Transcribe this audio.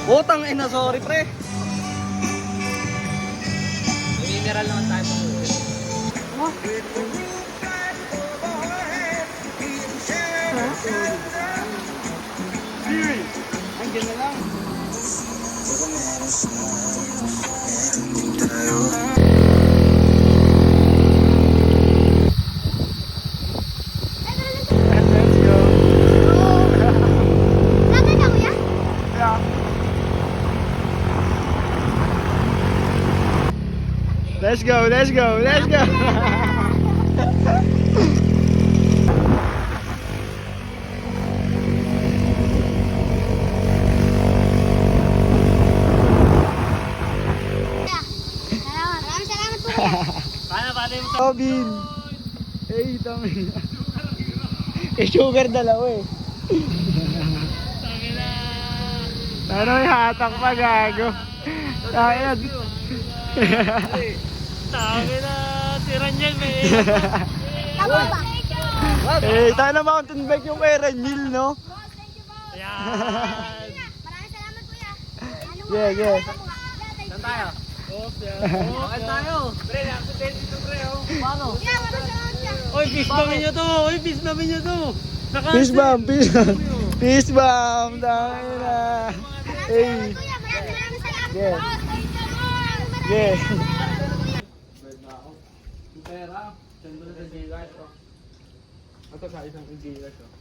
Utang ina, sorry pre. Mineral naman tayo pang ulit. Andiyan na lang. Let's go. Saan ka, kuya? Yeah. Let's go, let's go, let's go. Maraming salamat po, kuya. Paano mo sa... Robin. Eh, dami. Eh, sugar dalawa eh. Sabi na... Ano yung hatak pa, gago? Kaya. Sabi na... Si Ranyel may... Tama ba? Eh, tayo na mountain bike yung kay Renil, no? Yan. Maraming salamat, kuya. Yeah, yeah. Saan tayo? Bakit tayo? Pre, nakutin dito pre, oh. Paano? Kuya, maraming salamat, kuya. Oy, fish namin nyo to! Oy, fish namin nyo to! Peace bomb, peace bomb. Peace bomb, dami na. Eh, Kuya, maraming salamat. Yeah. Maraming yeah. Pera, send mo na sa Gcash, oh. Ito sa isang Gcash, oh.